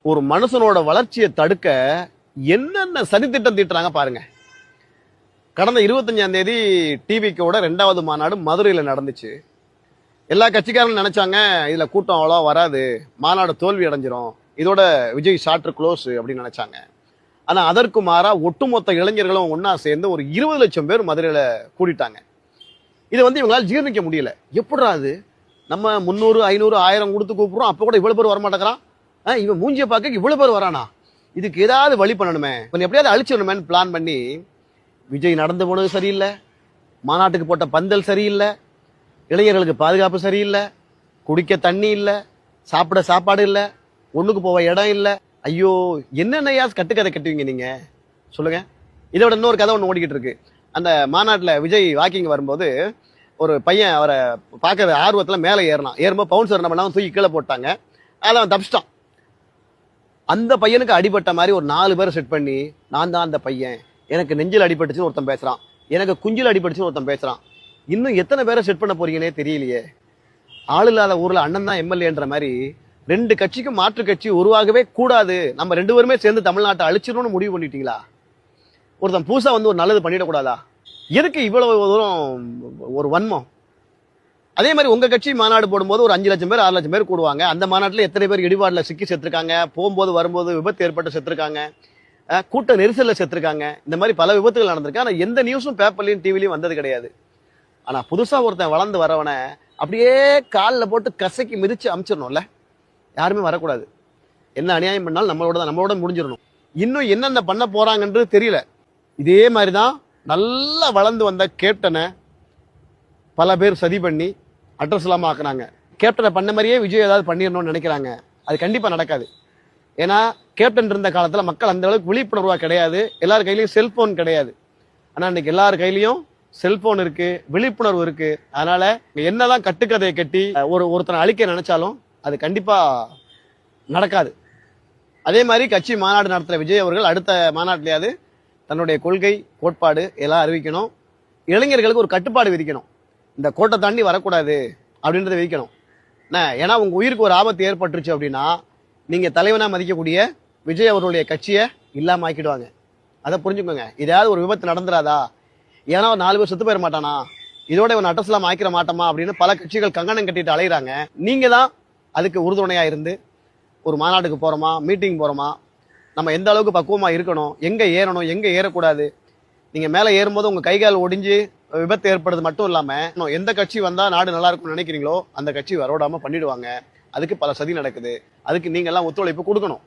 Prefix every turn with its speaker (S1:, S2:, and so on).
S1: ஒரு மனுஷனோட வளர்ச்சியை தடுக்க என்னென்ன சதித்திட்டம் தீட்டுறாங்க பாருங்க. கடந்த 25ஆம் தேதி டிவிக்கோட 2வது மாநாடு மதுரையில் நடந்துச்சு. எல்லா கட்சிக்காரங்களும் நினைச்சாங்க இதுல கூட்டம் அவ்வளோ வராது, மாநாடு தோல்வி அடைஞ்சிரும், இதோட விஜய் ஷார்ட் க்ளோஸ் அப்படின்னு நினைச்சாங்க. ஆனா அதற்கு மாறா ஒட்டுமொத்த இளைஞர்களும் ஒன்னா சேர்ந்து ஒரு 20 லட்சம் பேர் மதுரையில கூடிட்டாங்க. இதை இவங்களால ஜீர்ணிக்க முடியல. எப்படா அது, நம்ம 300 500 1000 கொடுத்து கூப்பிடுறோம், அப்ப கூட இவ்வளவு பேர் வரமாட்டேங்கிறான், இவன் மூஞ்சிய பார்க்க இவ்வளவு பேர் வரானா, இதுக்கு ஏதாவது வழி பண்ணணுமே, எப்படியாவது அழிச்சிடணுமேன்னு பிளான் பண்ணி விஜய் நடந்து போனது சரியில்லை, மாநாட்டுக்கு போட்ட பந்தல் சரியில்லை, இளைஞர்களுக்கு பாதுகாப்பு சரியில்லை, குடிக்க தண்ணி இல்லை, சாப்பிட சாப்பாடு இல்லை, ஒண்ணுக்கு போக இடம் இல்லை. ஐயோ, என்னென்னையா கட்டுக்கதை கட்டுவீங்க நீங்க சொல்லுங்க. இதோட இன்னொரு கதை ஒன்று ஓடிக்கிட்டு இருக்கு. அந்த மாநாட்டில் விஜய் வாக்கிங் வரும்போது ஒரு பையன் அவரை பார்க்கற ஆர்வத்துல மேலே ஏறும்போது பவுன்சர் என்ன பண்ணாலும் தூக்கி கீழே போட்டாங்க. அதை அவன் தப்பிச்சிட்டான். அந்த பையனுக்கு அடிபட்ட மாதிரி ஒரு 4 பேரை செட் பண்ணி, நான் தான் அந்த பையன், எனக்கு நெஞ்சில் அடிபட்டுச்சுன்னு ஒருத்தன் பேசுறான், எனக்கு குஞ்சில் அடிபட்டுச்சுன்னு ஒருத்தன் பேசுறான். இன்னும் எத்தனை பேரை செட் பண்ண போறீங்கன்னே தெரியலையே. ஆள் இல்லாத ஊர்ல அண்ணன் தான் எம்எல்ஏன்ற மாதிரி 2 கட்சிக்கும் மாற்று கட்சி உருவாகவே கூடாது, நம்ம 2 பேருமே சேர்ந்து தமிழ்நாட்டை அழிச்சிடணும்னு முடிவு பண்ணிட்டீங்களா? ஒருத்தன் பூசா ஒரு நல்லது பண்ணிடக்கூடாதா? எதுக்கு இவ்வளவு தூரம் ஒரு வன்மம்? அதே மாதிரி உங்க கட்சி மாநாடு போடும்போது ஒரு 5 லட்சம் பேர் 6 லட்சம் பேர் கூடுவாங்க. அந்த மாநாட்டில் எத்தனை பேர் இடிபாடுல சிக்கி செத்துருக்காங்க, போகும்போது வரும்போது விபத்து ஏற்பட்டு செத்துருக்காங்க, கூட்ட நெரிசல்ல செத்துருக்காங்க. இந்த மாதிரி பல விபத்துகள் நடந்திருக்கு. ஆனா எந்த நியூஸும் பேப்பர்லயும் டிவிலையும் வந்தது கிடையாது. ஆனா புதுசா ஒருத்தன் வளர்ந்து வரவனை அப்படியே காலில் போட்டு கசக்கி மிதிச்சு அமிச்சிடணும்ல. யாருமே வரக்கூடாது. என்ன அநியாயம் பண்ணாலும் நம்மளோட முடிஞ்சிடணும். இன்னும் என்னென்ன பண்ண போறாங்கன்றது தெரியல. இதே மாதிரிதான் நல்லா வளர்ந்து வந்த கேப்டனை பல பேர் சதி பண்ணி அட்ரஸ் இல்லாம ஆக்குனாங்க. கேப்டனை பண்ண மாதிரியே விஜய் ஏதாவது பண்ணிடணும்னு நினைக்கிறாங்க. அது கண்டிப்பா நடக்காது. ஏன்னா கேப்டன் இருந்த காலத்துல மக்கள் அந்த அளவுக்கு விழிப்புணர்வா கிடையாது, எல்லார் கையிலயும் செல்போன் கிடையாது. ஆனா இன்னைக்கு எல்லார் கையிலயும் செல்போன் இருக்கு, விழிப்புணர்வு இருக்கு. அதனால என்னதான் கட்டுக்கதையை கட்டி ஒருத்தனை அழிக்க நினைச்சாலும் அது கண்டிப்பா நடக்காது. அதே மாதிரி கட்சி மாநாடு நடத்துற விஜய் அவர்கள் அடுத்த மாநாட்டிலேயாவது தன்னுடைய கொள்கை கோட்பாடு எல்லாம் அறிவிக்கணும். இளைஞர்களுக்கு ஒரு கட்டுப்பாடு விதிக்கணும். இந்த கோட்டை தாண்டி வரக்கூடாது அப்படின்றத விதிக்கணும். ஏன்னா உங்க உயிருக்கு ஒரு ஆபத்து ஏற்பட்டுருச்சு அப்படின்னா நீங்க தலைவனா மதிக்கக்கூடிய விஜய் அவர்களுடைய கட்சியை இல்லாம ஆக்கிடுவாங்க. அதை புரிஞ்சுக்கோங்க. இதாவது ஒரு விபத்து நடந்துராதா, ஏன்னா 4 பேர் செத்து போயிட மாட்டானா, இதோட இவன் அட்ரஸ் இல்லாம ஆக்கிட மாட்டோமா அப்படின்னு பல கட்சிகள் கங்கணம் கட்டிட்டு அலையிறாங்க. நீங்க தான் அதுக்கு உறுதுணையா இருந்து ஒரு மாநாட்டுக்கு போறோமா, மீட்டிங் போறோமா, நம்ம எந்த அளவுக்கு பக்குவமா இருக்கணும், எங்க ஏறணும் எங்க ஏறக்கூடாது, நீங்க மேல ஏறும்போது உங்க கைகால் ஒடிஞ்சு விபத்து ஏற்படுறது மட்டும் இல்லாம எந்த கட்சி வந்தா நாடு நல்லா இருக்கும்னு நினைக்கிறீங்களோ அந்த கட்சி வரவிடாம பண்ணிடுவாங்க. அதுக்கு பல சதி நடக்குது. அதுக்கு நீங்க எல்லாம் ஒத்துழைப்பு கொடுக்கணும்.